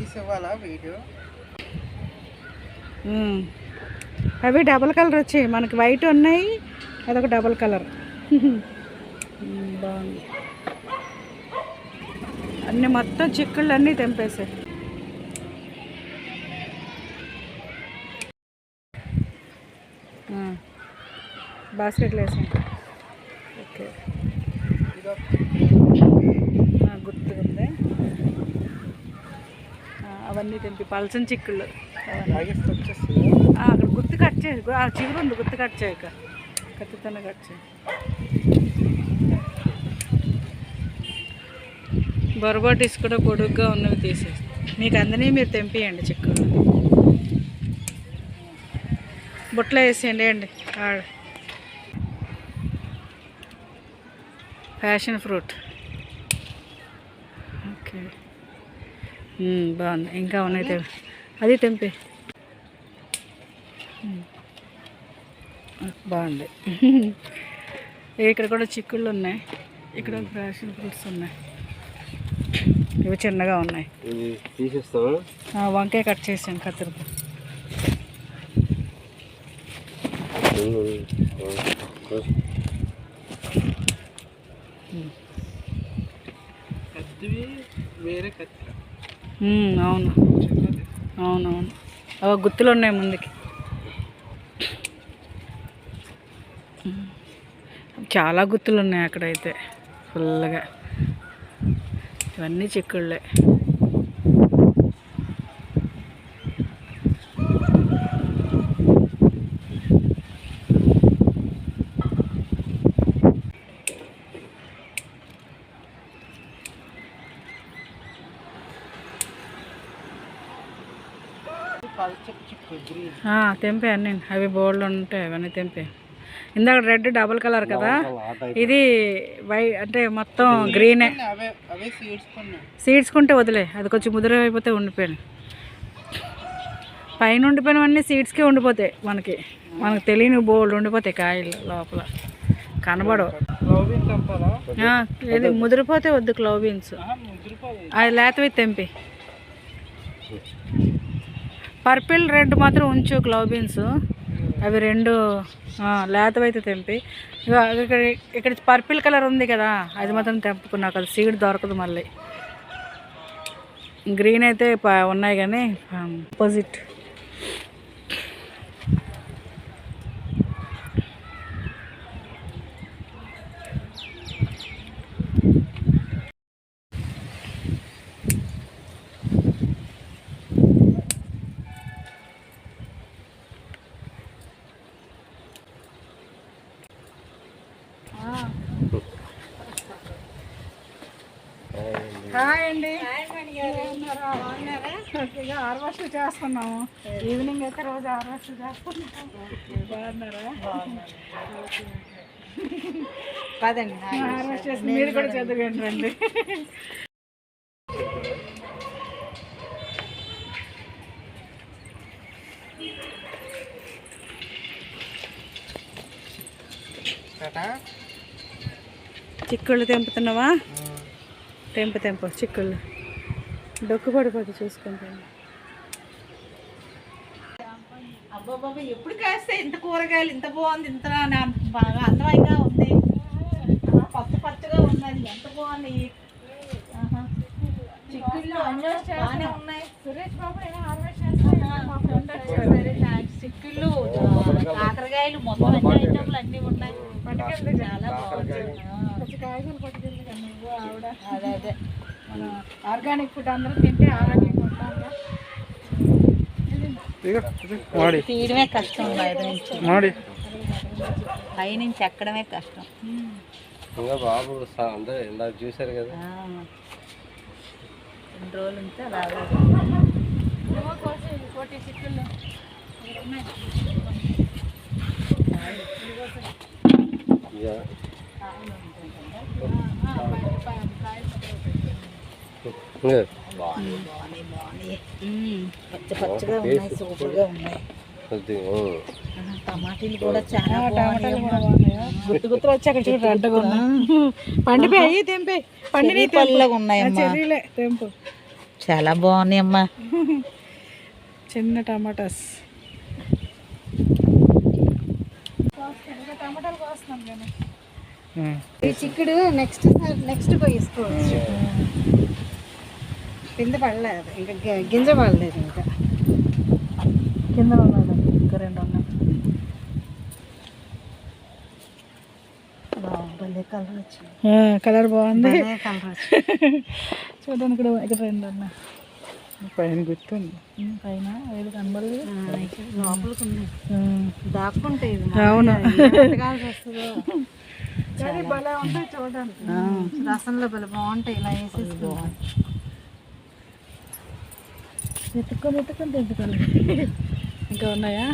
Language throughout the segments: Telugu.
తీసేవాళ్ళ వీడియో. అవి డబల్ కలర్ వచ్చాయి, మనకి వైట్ ఉన్నాయి, అదొక డబల్ కలర్. బాగుంది. అన్నీ మొత్తం చిక్కుళ్ళు అన్నీ తెంపేసాయి. బాస్కెట్లు వేసాం. ఓకే, గుర్తుగా ఉంది. అవన్నీ తెంపి పలసని చిక్కుళ్ళు అక్కడ గుర్తు కట్ చేయి, ఆ చిగురు ఉంది, గుర్తు కట్ చేయక కత్తితోనే కట్ చేయి. బొరబాటిస్ కూడా పొడుగ్గా ఉన్నవి తీసేసి మీకు అందరినీ మీరు తెంపియండి. చిక్కుళ్ళు బుట్టలో వేసేయండి అండి. Passion fruit. ఓకే, బాగుంది. ఇంకా ఉన్నాయి, అది తెంపి. బాగుంది. ఇక్కడ కూడా చిక్కుళ్ళు ఉన్నాయి, ఇక్కడ ప్యాషన్ ఫ్రూట్స్ ఉన్నాయి, ఇవి చిన్నగా ఉన్నాయి. వంకాయ కట్ చేసాను కత్తిరితో. అవును అవునవును, గుత్తులు ఉన్నాయి ముందుకి. చాలా గుత్తులు ఉన్నాయి అక్కడైతే ఫుల్గా. ఇవన్నీ చిక్కుళ్ళే. తెంపే అన్నీ, అవి బోల్డ్ ఉంటాయి, అవన్నీ తెంపే. ఇందాక రెడ్ డబుల్ కలర్ కదా, ఇది అంటే మొత్తం గ్రీనే. సీడ్స్ కుంటే వదిలే, అది కొంచెం ముద్ర అయిపోతే ఉండిపోయాను. పైన ఉండిపోయినవన్నీ సీడ్స్కే ఉండిపోతాయి. మనకి తెలియని బోల్డ్ ఉండిపోతాయి కాయలు లోపల, కనబడవు. ఇది ముదిరిపోతే వద్దు క్లవ్ బీన్స్, అది లేతవి తెంపి. పర్పిల్ రెడ్ మాత్రం ఉంచు క్లవ్ బీన్స్, అవి రెండు లేతవైతే తెంపి. ఇక్కడ పర్పిల్ కలర్ ఉంది కదా, అది మాత్రం తెంపుకున్నాక అది సీడ్ దొరకదు మళ్ళీ. గ్రీన్ అయితే ఉన్నాయి కానీ ఆపోజిట్. హాయ్ అండి, హార్వెస్ట్ చేస్తున్నాము. ఈవినింగ్ అయితే రోజు హార్వెస్ట్ చేస్తున్నాము. బాగున్నారా? కాదండి, హార్వెస్ట్ చేసి మీరు కూడా చదువుకోండి రండి. చిక్కుళ్ళు తెంపుతున్నావా? తెంపు చిక్కుళ్ళు, డొక్కు పడిపోతే చూసుకుంటాను. అబ్బాబాబా, ఎప్పుడు కాస్తే ఇంత కూరగాయలు ఇంత బాగుంది, ఇంత బాగా అందమైగా ఉంది, పచ్చగా ఉన్నది, ఎంత బాగున్నాయి చిక్కుళ్ళు. బాగానే ఉన్నాయి. సురేష్ బాబు చిక్కుళ్ళు, కాకరకాయలు, మొత్తం అన్ని ఐటమ్లు అన్నీ ఉన్నాయి. పట్టుకెళ్ళి చాలా బాగుంది. కాయగూరలు పట్టుకెళ్ళి నువ్వు ఆవిడ. అదే మన ఆర్గానిక్ ఫుడ్ అందరూ తింటే ఆరోగ్యంగా ఉంటారు. తీయడమే కష్టం, పైనుంచి ఎక్కడమే కష్టం. బాబు అందరూ ఇందాక చూసారు కదా, 2 రోజులు ఉంటే రాలేదు. చిక్కుళ్ళు పచ్చగా ఉన్నాయి, సూపర్గా ఉన్నాయి. టమాటీలు కూడా చాలా గుర్తులు వచ్చి అక్కడ చూడు రెడ్గా ఉన్నాయి. పండిపోయి తెంపే, పండిన తెల్లగా ఉన్నాయి. చెర్రీలే తెంపు. చాలా బాగున్నాయి అమ్మా. చిన్న టమాటాస్. టమాటాలు కోస్తున్నాను కానీ ఈ చిక్కుడు నెక్స్ట్ వేసుకోవచ్చు. కింద పడలేదు, ఇంకా గింజ పడలేదు, ఇంకా కింద ఉన్నాడు, ఇంకా 2 ఉన్నాయి. కలర్ వచ్చింది, కలర్ బాగుంది. చూడండి ఇక్కడ 2 ఉన్నాయి. పైన గుర్తుంది, పైన ఏది కనబడదు, లోపలికి ఉన్నాయి, దాక్కుంటాయి. అవును, కానీ భలే ఉంటాయి చూడండి. రసంలో భలే బాగుంటాయి, ఇలా వేసేసి ఎత్తుకొని తెచ్చుకోండి. ఇంకా ఉన్నాయా?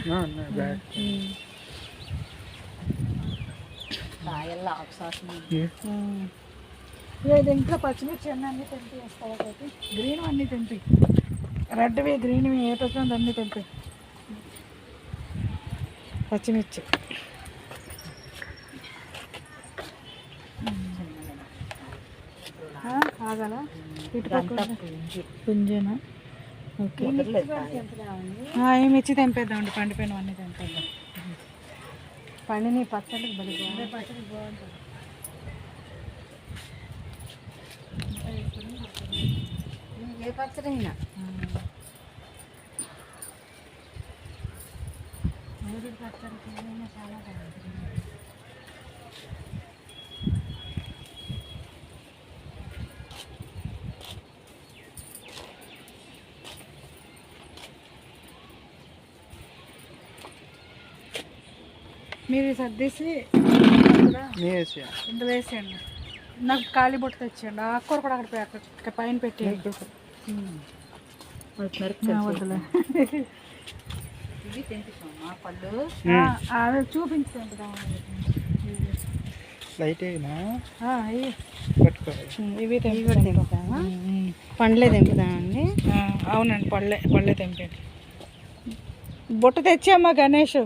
ఇది ఇంకా పచ్చిమిర్చి అన్నీ తెంపి వేస్తావా? గ్రీన్ అన్నీ తెంపి, రెడ్వి గ్రీన్వి ఏ వచ్చింది అన్నీ తెంపి. పచ్చిమిర్చి ఆగల పుంజేనా? ఓకే, ఈ మిర్చి తెంపేద్దామండి, పండిపోయినవన్నీ తెంపేద్దాం. పండిని పచ్చడికి బాగుంటుంది. ఏ పచ్చడి అయినా పచ్చడికి చాలా బాగుంటుంది. మీరు సర్దేసి ఇందులో వేసేయండి. నాకు ఖాళీ బొట్టు తెచ్చేయండి. ఆకుకూర కూడా అక్కడ పైన పెట్టేయండి. వద్దులే, అవి చూపించండి. ఇవి తెంపుతామా? పండ్లే తెంపుతామండి. అవునండి, పళ్ళే తెంపండి. బొట్టు తెచ్చామ్మా గణేష్.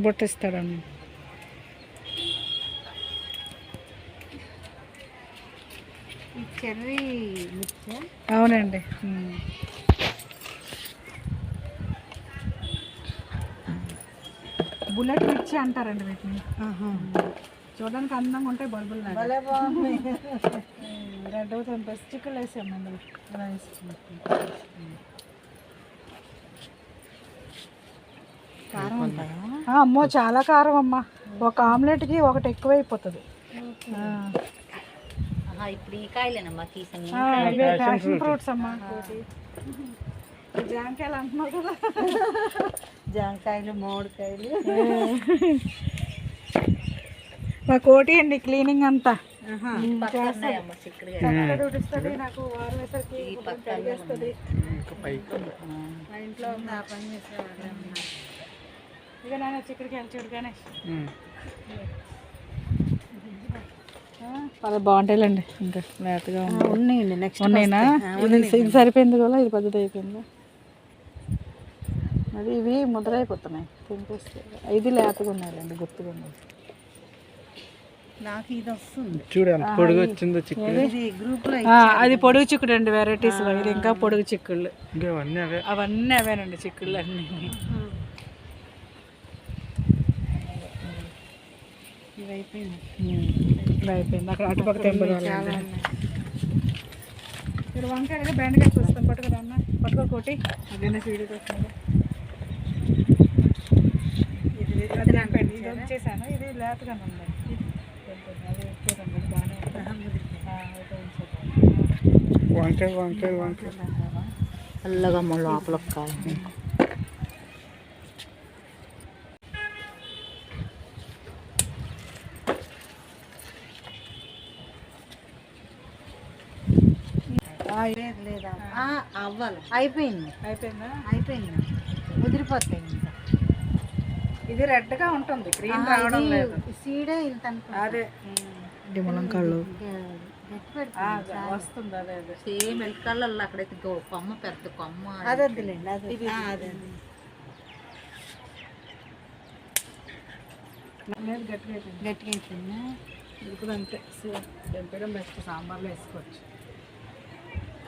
బొట్టిస్తాడండి. చెర్రీ మిర్చి. అవునండి, బుల్లెట్ మిర్చి అంటారండి వీటిని. చూడడానికి అందంగా ఉంటాయి, బల్బుల్ రెడ్ తెంపేసి చిక్కులు వేసాము అందులో. కారం ఉంటాయా? అమ్మో చాలా కారం అమ్మ. ఒక ఆమ్లెట్కి ఒకటి ఎక్కువైపోతుంది. ఇప్పుడు ఈ కాయలేనమ్మా తీసాను. ప్యాషన్ ఫ్రూట్స్ అమ్మా. జాంకాయలు అంటున్నావు కదా, జాంకాయలు, మామిడికాయలు. మా కోటి అండి క్లీనింగ్ అంతా. నాకు వారం వేసరికి కడిగేస్తుంది. మా ఇంట్లో పని చేసేవాడు. ఇక నాన్న చిక్కుడుకాయలు చూడగానే చాలా బాగుంటాయిలేండి. ఇంకా లేతగా ఉన్నాయండి. నెక్స్ట్ ఉన్నాయినా? ఇది సరిపోయింది కదా, ఇది పెద్దది అయిపోయింది. అది ఇవి ముద్రైపోతున్నాయి తింపేస్తే. ఇది లేతగా ఉన్నాయండి, గుర్తుగా ఉన్నాయి. నాకు ఇది వస్తుంది చూడండి, పొడుగు వచ్చింది చిక్కుడు. అది పొడుగు చిక్కుడు అండి, వెరైటీస్. ఇది ఇంకా పొడుగు చిక్కుళ్ళు. అవన్నీ అవేనండి చిక్కుళ్ళు అన్నీ. ఇవి అయిపోయింది. అక్కడ అటుపక్క తెంపగాలి. మీరు వంకాయ బెండకాయ చూస్తాం. పట్టుకురా అన్న, పట్టుకో కోటి. అదేనా సీడీకి వస్తుంది. అది లేపండి. ఇది వచ్చేసాను, ఇది లేతగా ఉంది. అది వచ్చేదండి, బాగానే వంకాయ వంకాయ వంకాయ చల్లగా లోపల కాయ. లేదా అవ్వాలి. అయిపోయిందా? ముదిరిపోతాయి. ఇంకా ఇది రెడ్గా ఉంటుంది, గ్రీన్ రావడం లేదు. సీడే అదే ములంకాళ్ళు వస్తుంది అదే అదే సేమ్ ఎల్కాళ్ళల్లో అక్కడైతే కొమ్మ పెద్ద కొమ్మ అదే వద్దులేండి అదే అదే గట్టిగా అయిపోయింది ఇది కూడా అంతే దింపడం బెస్ట్ సాంబార్లో వేసుకోవచ్చు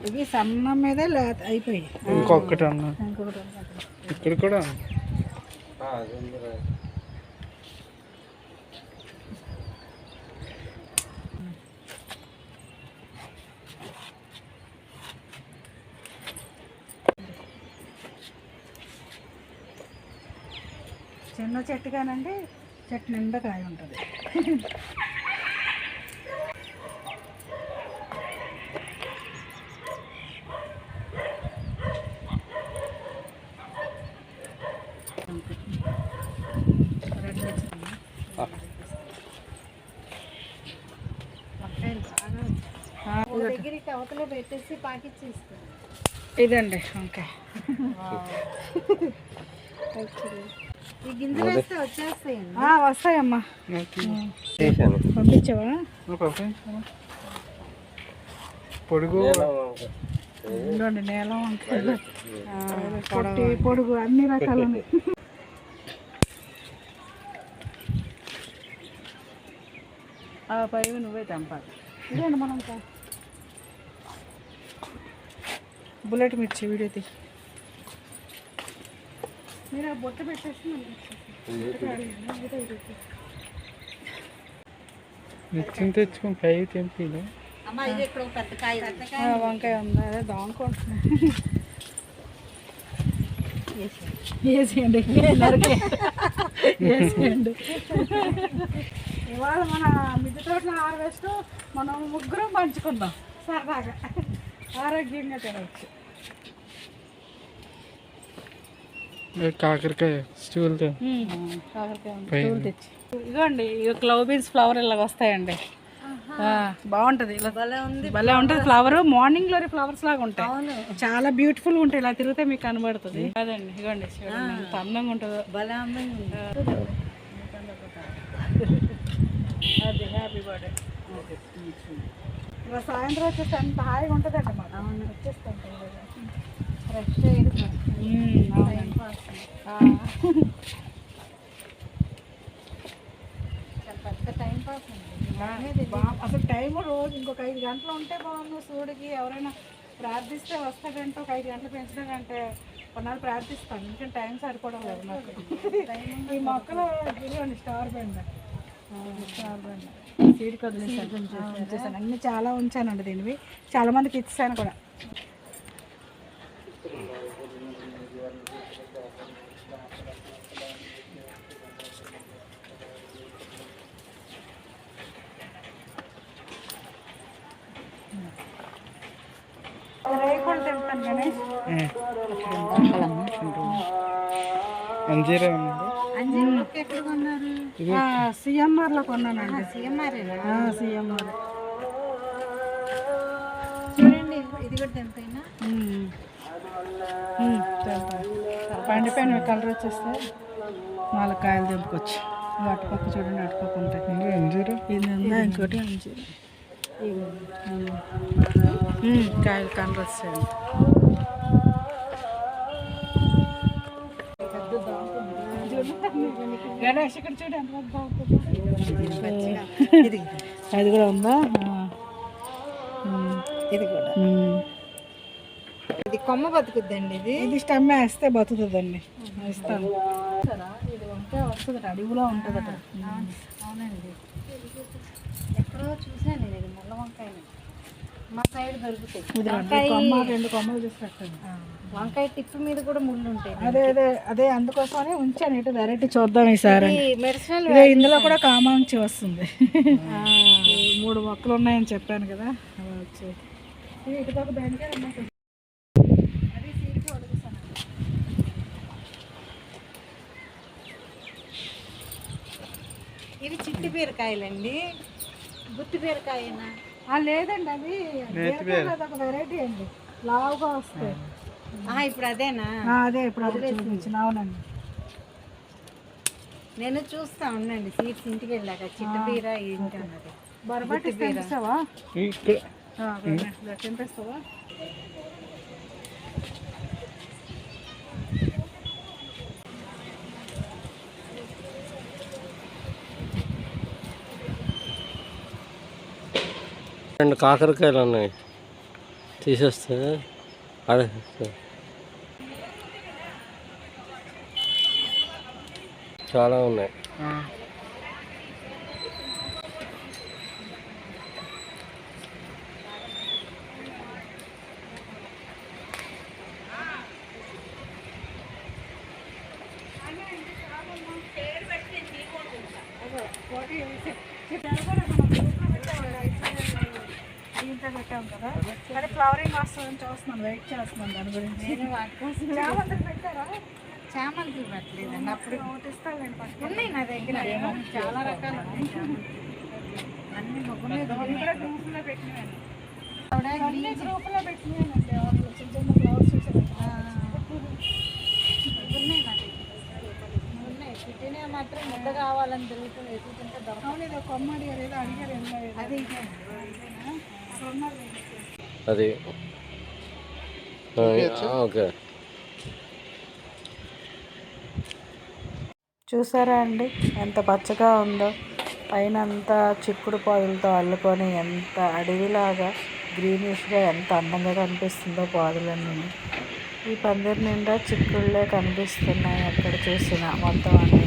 ఇవి సన్న మీద అయిపోయి ఇంకొకటి అన్న ఇంకొకటి ఇక్కడ కూడా చిన్న చెట్టు కానండి చెట్టు నిండా కాయ ఉంటుంది దగ్గరికి అవతల పెట్టేసి పాకిచ్చేస్తాను ఇదండి ఓకే ఈ గింజలు వేస్తే వచ్చేస్తాయండి వస్తాయమ్మా చేశాను పంపించావా పొడుగు ఇదిగోండి నేల వంకాయలు పొట్టి పొడుగు అన్ని రకాలు ఉన్నాయి పైవి నువ్వే తెంపాలి ఇదేండి మనం బుల్లెట్ మిర్చి వీడియో తీ మీరు బొట్ట పెట్టేసి నిత్యం తెచ్చుకుని పై తెంపిలు అమ్మ ఇది ఇక్కడ ఒక పెద్ద కాయ వంకాయ ఉందా అదే దాంకుంటున్నా వేసేయండి వేసేయండి ఇవాళ మన మిద్దె తోటలో హార్వెస్ట్ మనం ముగ్గురం పంచుకుందాం సరదాగా ఆరోగ్యంగా తినవచ్చు కాకరకాయ స్టూల్ కాకరకాయ తెచ్చి ఇదిగోండి ఇక క్లవ్ బీన్స్ ఫ్లవర్ ఇలాగ వస్తాయండి బాగుంటది ఇలా భలే ఉంటుంది ఫ్లవర్ మార్నింగ్ లోనే ఫ్లవర్స్ లాగా ఉంటాయి చాలా బ్యూటిఫుల్ గా ఉంటాయి ఇలా తిరిగితే మీకు కనబడుతుంది అదండి ఇదిగోండి చూడండి ఎంత అందంగా ఉంటుందో భలే అందంగా అది హ్యాపీ బర్త్డే ఇలా సాయంత్రం వచ్చేసి అంత హాయిగా ఉంటుందండి మాకు అవును వచ్చేస్తాం ఫ్రెష్ పెద్ద టైం పాస్ అండి అసలు టైం రోజు ఇంకొక 5 గంటలు ఉంటే బాగుంది సూడికి ఎవరైనా ప్రార్థిస్తే వస్తాడంటే ఒక 5 గంటలు పెంచడానికంటే కొన్నాళ్ళు ప్రార్థిస్తాను ఎందుకంటే టైం సరిపోవడం లేదు నాకు ఈ మొక్కలు ఇదిగోండి స్టార్ బెండ సీడ్ వదిలేసాను అన్నీ చాలా ఉంచానండి దీనివి చాలా మందికి ఇచ్చాను కూడా రేకుండా తింటాను గణేష్ అంజీరా ఎక్కడ కొన్నారు సిఎంఆర్ లో కొన్నానండి సిఎంఆర్ సిఎంఆర్ చూడండి ఇది కూడా ఎంతైనా పండిపోయిన కలర్ వచ్చేస్తే 4 కాయలు తెంపుకోవచ్చు అటుపక్క చూడండి అటుపక్క ఉంటాయి అంజీరా ఇది ఉందా ఇంకోటి అంజీరా కాయలు కలర్ వస్తాయి గణేష్ ఇక్కడ చూడు ఎంత అది కూడా ఉందా ఇది కూడా ఇది కొమ్మ బతుకుద్దండి ఇది స్టెమ్ వేస్తే బతుకుతుందండి ఇస్తాను ఇది వంకాయ వస్తుంది అడవిలో ఉంటుందట అవునండి ఎక్కడో చూసాను నేను ముళ్ళ వంకాయని మా సైడ్ దొరుకుతాయి ఇది 2 కొమ్మలు చూసి పెట్టండి వంకాయ టిప్పు మీద కూడా ముళ్ళు ఉంటాయి అదే అందుకోసమని ఉంచాను ఇటు వెరైటీ చూద్దాం ఈసారి మెడిసినల్ ఇందులో కూడా కామాంచి వస్తుంది 3 మొక్కలు ఉన్నాయని చెప్పాను కదా అవి వచ్చాయి ఇటు ఒక బెండకాయ ఉన్నాయి అది సీడ్కి వదిలేసాను ఇవి చిట్టి బీరకాయలండి గుత్తి బీరకాయనా లేదండి అది ఒక వెరైటీ అండి లావుగా వస్తాయి ఇప్పుడు అదేనా అదే ఇప్పుడు అదే చూపించిన అవునండి నేను చూస్తా ఉండండి సీడ్స్ ఇంటికి వెళ్ళాక చిట్టి బీర ఏంటి అన్నది బరబాటి తెంపిస్తావా? ఇక్కడ తెంపేస్తావా? రెండు కాకరకాయలు ఉన్నాయి, తీసేస్తే ఆడేస్తే. చాలా ఉన్నాయి. దీంట్లో పెట్టాం కదా, కానీ ఫ్లవరింగ్ వస్తుందని చూస్తున్నాను, వెయిట్ చేస్తున్నాను దాని గురించి. చామంతులు పెట్టారా? చామంతులు పెట్టలేదండి, అప్పుడు ఇస్తాను. ఉన్నాయి నా దగ్గర, చాలా రకాలు ఉన్నాయి. అన్ని మొగ్గ మీద గ్రూప్లో పెట్టినాను, అన్ని గ్రూప్లో పెట్టినానండి. చిన్న చిన్న ఫ్లవర్స్ చూసాను. ఉన్నాయి నా దగ్గర, ఉన్నాయి. పుట్టిన మాత్రం ముద్ద కావాలని తిరుగుతుంది, ఎదుగుతుంటే దొరకవు. ఇది కొమ్మ అడిగారు, ఏదో అడిగారు. అది అది ఓకే. చూసారా అండి ఎంత పచ్చగా ఉందో, పైన అంతా చిక్కుడు పాదులతో అల్లుకొని ఎంత అడవిలాగా గ్రీనిష్గా ఎంత అందంగా కనిపిస్తుందో పాదులన్నీ. ఈ పందిరి నిండా చిక్కుళ్ళే కనిపిస్తున్నాయి ఎక్కడ చూసినా. మొత్తం అన్నీ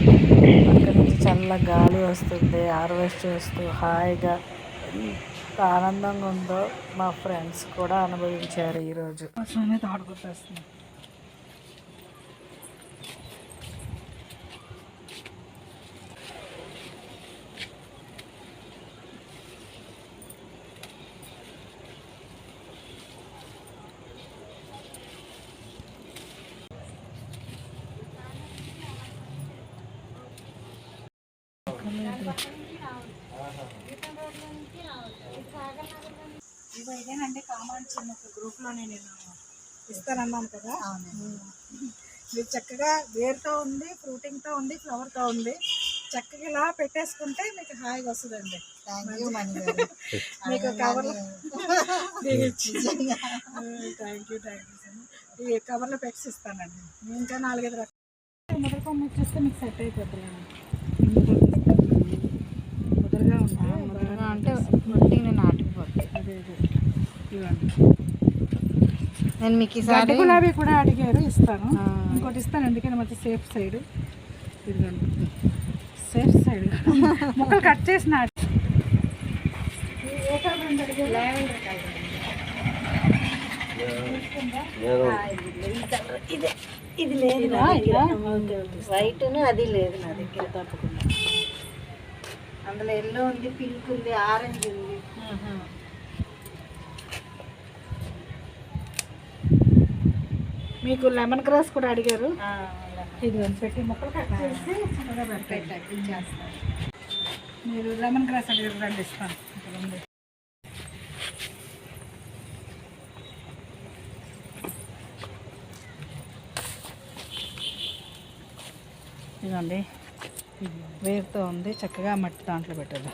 అక్కడి నుంచి చల్ల గాలి వస్తుంది, హార్వెస్ట్ చేస్తూ హాయిగా ఎంత ఆనందంగా ఉందో మా ఫ్రెండ్స్ కూడా అనుభవించారు ఈరోజు. తాడుకొట్టేస్తుంది. ఇదేనండి కామాంచి గ్రూప్లో నేను ఇస్తానన్నాను కదా. మీరు చక్కగా వేరుతో ఉంది, ఫ్రూటింగ్తో ఉంది, ఫ్లవర్తో ఉంది. చక్కగా ఇలా పెట్టేసుకుంటే మీకు హాయిగా వస్తుందండి. మీకు కవర్లో థ్యాంక్ యూ ఈ కవర్లో పెట్టి ఇస్తానండి. ఇంకా 4-5 రకాలు ముద్రకొమ్మ ఇచ్చేస్తే మీకు సెట్ అయిపోతుంది. ముద్రగా ఉంటాయి, ముద్రగా అంటే ముట్టిని నాటుకుపోతుంది. అదే ఇవ్వండి. నేను మీకు ఈసారి గులాబీ కూడా అడిగారు, ఇస్తాను. ఇంకోటి ఇస్తాను, ఎందుకంటే మంచి సేఫ్ సైడ్. ఇదిగోండి సేఫ్ సైడ్ ముక్కలు కట్ చేసిన. ఇది లేదు వైట్ను, అది లేదు నా దగ్గర. తప్పకుండా అందులో ఎల్లో ఉంది, పింక్ ఉంది, ఆరెంజ్ ఉంది. మీకు లెమన్ గ్రాస్ కూడా అడిగారు. ఇది పెట్టి మొక్కలు కట్ చేసి చక్కగా చేస్తాను. మీరు లెమన్ గ్రాస్ అడిగారు, రండి ఇస్తాను. ఇదండి వేరుతో ఉంది, చక్కగా మట్టి దాంట్లో పెట్టాలి.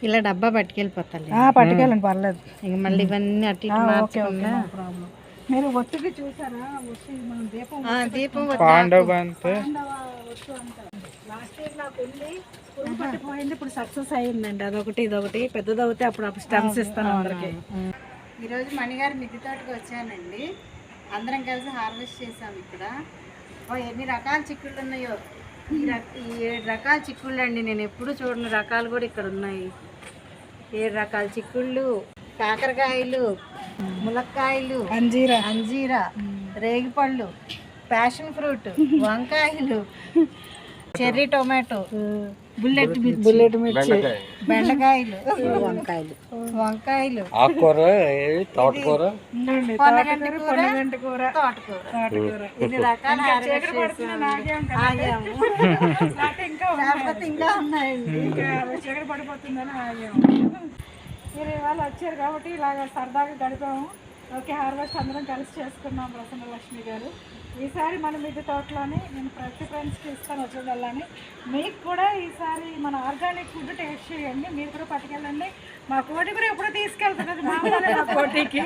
ఇలా డబ్బా పట్టుకెళ్ళిపోతాను. పట్టుకెళ్ళండి, పర్లేదు. ఇంక మళ్ళీ ఇవన్నీ అటు ఇటు మార్చకుండా. ప్రాబ్లం. మీరు ఒత్తిడి చూసారా? ఒత్తిడి మనం దీపం పాండవ అంతే. ఒత్తు అంటారు. లాస్ట్ ఇయర్ నాకు ఉంది, పురుగు పట్టిపోయింది, ఇప్పుడు సక్సెస్ అయ్యిందండి. అదొకటి ఇదొకటి పెద్దది అవుతే అప్పుడు స్టెమ్స్ ఇస్తాను అందరికి. ఈరోజు మణిగారి మిద్దె తోటకి వచ్చానండి. అందరం కలిసి హార్వెస్ట్ చేసాం ఇక్కడ. ఎన్ని రకాల చిక్కుళ్ళు ఉన్నాయో. ఈ 7 రకాల చిక్కుళ్ళు అండి. నేను ఎప్పుడు చూడని రకాలు కూడా ఇక్కడ ఉన్నాయి. 7 రకాల చిక్కుళ్ళు, కాకరకాయలు, ములక్కాయలు, అంజీరా, రేగిపళ్ళు, ప్యాషన్ ఫ్రూట్, వంకాయలు, చెర్రీ టొమాటో, బుల్లెట్ మిర్చి, బెండకాయలు, వంకాయలు, ఆకుకూర, తోటకూర, తోటకూర. ఇన్ని రకాల ఇంకా ఉన్నాయండి. చీకటి పడిపోతుందని ఆగాము. మీరు ఇవాళ వచ్చారు కాబట్టి ఇలాగ సరదాగా గడిపాము. ఓకే, హార్వెస్ట్ అందరం కలిసి చేసుకున్నాం ప్రసన్న లక్ష్మి గారు. ఈసారి మన మిద్దె తోటలోనే నేను ప్రతి ఫ్రెండ్స్కి ఇస్తాను వచ్చేదాన్ని. మీకు కూడా ఈసారి మన ఆర్గానిక్ ఫుడ్ టేస్ట్ చేయండి, మీరు కూడా పట్టుకెళ్ళండి. మా కోటి కూడా ఎప్పుడో తీసుకెళ్తున్నది మామూలుగా మా కోటికి,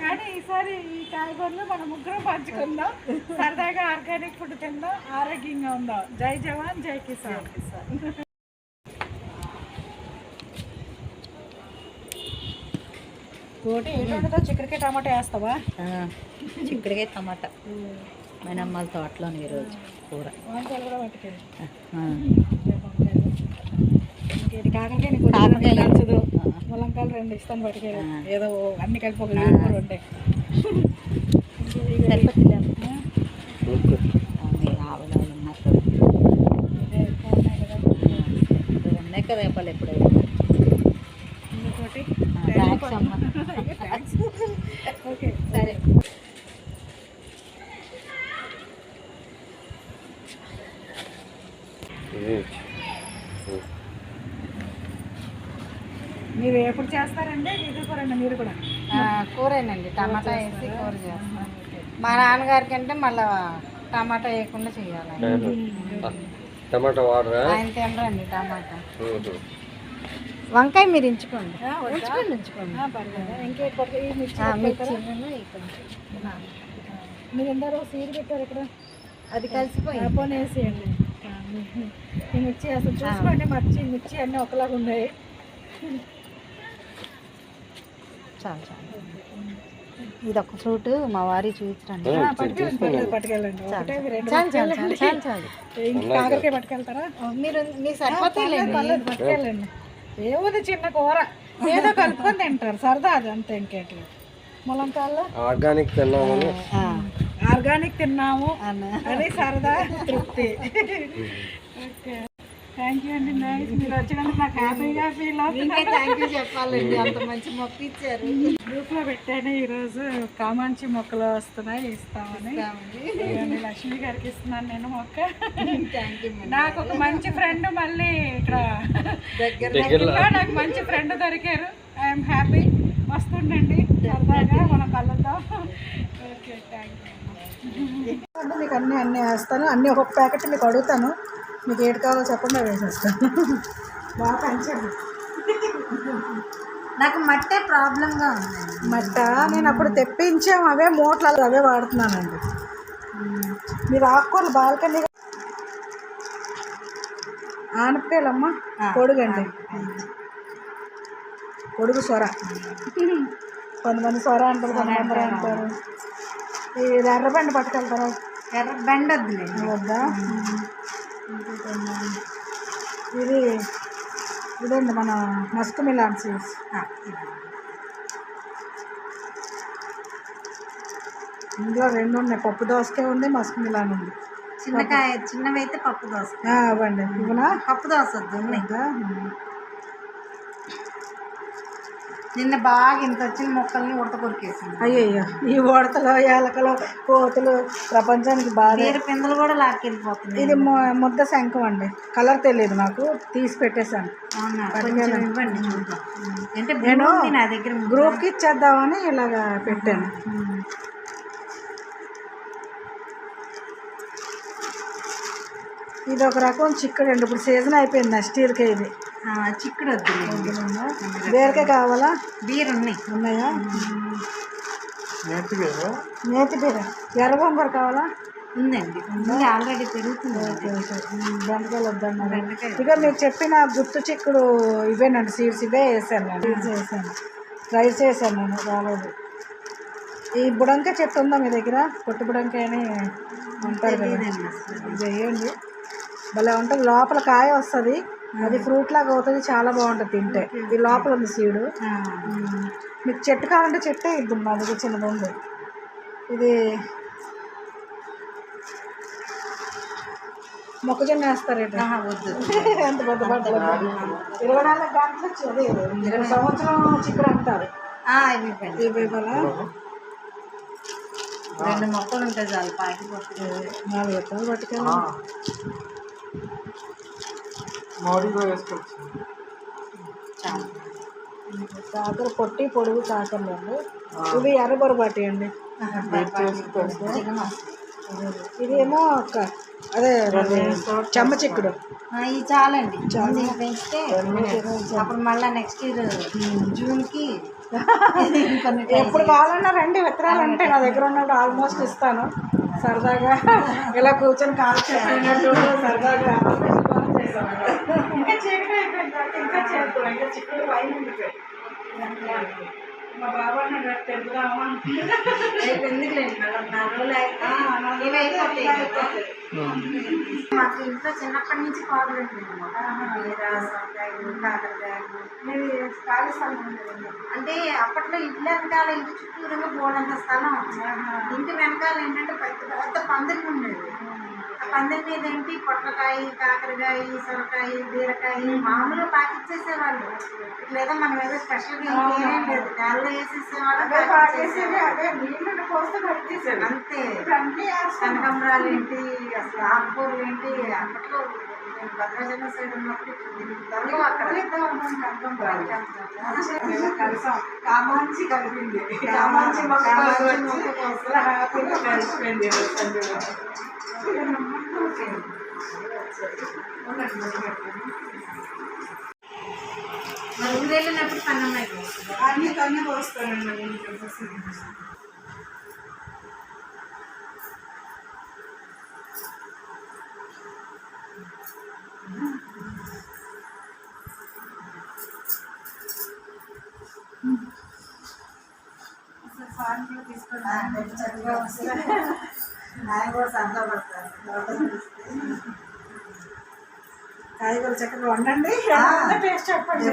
కానీ ఈసారి ఈ కాయగూరలు మనం ముగ్గురం పంచుకుందాం, సరదాగా ఆర్గానిక్ ఫుడ్ తిందాం, ఆరోగ్యంగా ఉందాం. జై జవాన్ జై కిసాన్. కోటి ఏంటంటే చిక్కడికాయ టమాటా వేస్తావా? చిక్కుడుకాయ టమాటా మన అమ్మాల తోటలోని ఈరోజు కూర. వంకాయలు కూడా పట్టుకెళ్ళి. కాకరకాయ నచ్చదు, ములంకాయలు 2 ఇస్తాను పట్టుకెళ్ళి. ఏదో అన్ని కలిపి ఒక 7 కూర ఉండే ఆవులు ఉన్నాయి కదా చెప్పాలి ఎప్పుడైనా. ఇంకోటి ఓకే సరే. మీరు ఎప్పుడు చేస్తారండి ఇది కూర? మీరు కూడా కూరేనండి, టమాటా వేసి కూర చేస్తాం. మా నాన్నగారికి అంటే మళ్ళీ టమాటా వేయకుండా చేయాలి. టమాటా వాడరా? ఆయన తినరండి టమాటా. వంకాయ మీరు ఎంచుకోండి, ఉంచుకోండి. మీరు ఎందరో సీడ్ పెట్టారు ఇక్కడ, అది కలిసిపోయి వేసేయండి. ఈ మిర్చి అసలు చూసుకోండి, మిర్చి అన్నీ ఒకలాగా ఉన్నాయి. చాలు చాలు. ఇది ఒక ఫ్రూట్ మా వారి చూపించండి. పట్టుకెళ్ళండి. కాకరకాయ పట్టుకెళ్తారా? మీరు మీకు సరిపోతాయి పట్టుకెళ్ళండి. ఏముంది చిన్న కూర, ఏదో కలుపుకొని తింటారు, సరదా అది అంతే. ఇంకేంటి ములంకాయలు ఆర్గానిక్ తిన్నాము అది సరదా తృప్తి. ఓకే, థ్యాంక్ యూ అండి. నైస్, మీరు వచ్చినందుకు నాకు హ్యాపీగా ఫీల్ అవుతుంది. థ్యాంక్ యూ చెప్పాలండి, అంత మంచి మొక్క ఇచ్చారు. గ్రూప్లో పెట్టాను ఈరోజు కామాంచి మొక్కలు వస్తున్నాయి ఇస్తామని. లక్ష్మి గారికి ఇస్తున్నాను నేను మొక్క. నాకు ఒక మంచి ఫ్రెండ్ మళ్ళీ ఇక్కడ దగ్గరలో నాకు మంచి ఫ్రెండ్ దొరికారు. I'm happy. వస్తుండండి సరదాగా మనం కలుద్దాం. Okay, thank you. మీకు అన్నీ వేస్తాను, అన్నీ ఒక్కొక్క ప్యాకెట్ మీకు అడుగుతాను. మీకు ఏది కావాలో చెప్పండి, వేసేస్తాను. బాగా పెంచండి. నాకు మట్టే ప్రాబ్లంగా ఉంది. మట్ట నేను అప్పుడు తెప్పించాము, అవే మూటలు అవే వాడుతున్నానండి. మీరు ఆకుకూరలు బాల్కనీ ఆనపకాయలమ్మ పొడుగండి, పొడుగు సొర. కొంతమంది సొర అంటారు, కొంతమంది అంటారు. ఇది ఎర్రబండి పట్టుకెళ్తారా? ఎర్రబండి వద్దులేండి. వద్దా? ఇదండి మన మస్క్ మిలాన్ సీడ్స్. ఇందులో 2 ఉన్నాయి, పప్పు దోసకాయ ఉంది, మస్క్ మిలాన్ ఉంది. చిన్నవి అయితే పప్పు దోస అవ్వండి. ఇవనా పప్పు దోశ వద్దు. నిన్న బాగా ఇంత వచ్చిన మొక్కల్ని ఉడత కొరికేసింది. అయ్యయ్యో, ఈ ఉడతలు ఎలకలు కోతులు ప్రపంచానికి బాగా. పిందలు కూడా లాక్కెళ్ళిపోతుంది. ఇది ముద్ద శంఖం అండి, కలర్ తెలియదు నాకు, తీసి పెట్టేశాను. ఇవ్వండి చూద్దాం. అంటే నేను నా దగ్గర గ్రూప్కి ఇచ్చేద్దామని ఇలాగా పెట్టాను. ఇది ఒక రకం చిక్కుడు అండి, ఇప్పుడు సీజన్ అయిపోయింది. నెక్స్ట్ ఇయర్కే ఇది చిక్కుడు వద్దు. బీరకాయ కావాలా? బీర ఉన్నాయా? నేతి బీర. ఎర్ర బొంగర కావాలా? ఉందండి, ఆల్రెడీ పెరుగుతుంది. బెండకాయలు వద్దన్నారు. ఇక మీరు చెప్పిన గుర్తు చిక్కుడు ఇవేనండి సీడ్స్, ఇవే వేసాను నేను. సీడ్స్ వేసాను, రైస్ వేసాను నేను, రాలేదు. ఈ బుడంకాయ చెట్టు ఉందా మీ దగ్గర? పొట్టు బుడంకాయ అని అంటారు కదా, ఇది వేయండి. భలే ఉంటుంది, లోపల కాయ వస్తుంది, అది ఫ్రూట్ లాగా అవుతుంది, చాలా బాగుంటుంది తింటే. ఇది లోపల ఉంది సీడు. మీకు చెట్టు కావాలంటే చెట్టే ఇద్దాం, మా దగ్గర చిన్నది ఉంది. ఇది మొక్కజొన్న వేస్తారేంటి? వద్దు. ఎంత పెద్ద బట్టలు 24 గంటలు వచ్చేది, 20 సంవత్సరం చిక్కుడు అంటారు. ఇవి ఇవ్వాలా? 2 మొక్కలు ఉంటాయి చాలు, పాకి 4 విత్తనాలు పట్టుకెళ్ళి మోడీలో వేసుకోవచ్చు. కాకర పొట్టి పొడుగు కాకరలు అండి. ఇవి ఎర్రబొరబాటి అండి. ఇదేమో అదే చెమ్మ చిక్కుడు. ఇవి చాలండి, పెంచితే అప్పుడు మళ్ళీ నెక్స్ట్ ఇయర్ జూన్కి ఎప్పుడు కావాలన్నా రండి. విత్తనాలు అంటే నా దగ్గర ఉన్నప్పుడు ఆల్మోస్ట్ ఇస్తాను. సరదాగా ఇలా కూర్చొని కాల్ చెప్పినట్టు సరదాగా ఇంకా చీకటి అయిపోయింది, ఇంకా చేస్తాం. ఇంకా చిక్కుడు పైన ఉండిపోయి మా బాబా తెంపుదాము మాకు ఇంట్లో చిన్నప్పటి నుంచి పాదులు అంటే అప్పట్లో ఇంటి వెనకాల ఇంటి చుట్టూరుగా బోర్డంత స్థలం. ఇంటి వెనకాల ఏంటంటే పెద్ద పెద్ద పందిరి ఉండేది. ఆ పందిరి మీద ఏంటి పొట్లకాయ, కాకరకాయ, సొరకాయ, బీరకాయ మామూలుగా పాకిచ్చేసేవాళ్ళు. లేదా మనం ఏదో స్పెషల్గా ఇంకేం లేదు, గాల్లో వేసేసేవాళ్ళు, అంతే. కనకాంబరాలు ఏంటి, అసలు ఆకుకూరలు ఏంటి. అప్పట్లో భద్రాచలం సైడ్ ఉన్నప్పుడు దొరకవు అక్కడ. కామాంచి కలిపింది, కామాంచి కలిసిపోయింది. మరి ఊరు వెళ్ళినప్పుడు పన్నమ్మాయి అన్ని తన్ని పోస్తానండి. చక్కగా వస్తే ఆయన కూడా సరదా పడతారు. కాయగూర చక్కగా వండండి, టేస్ట్ చెప్పండి.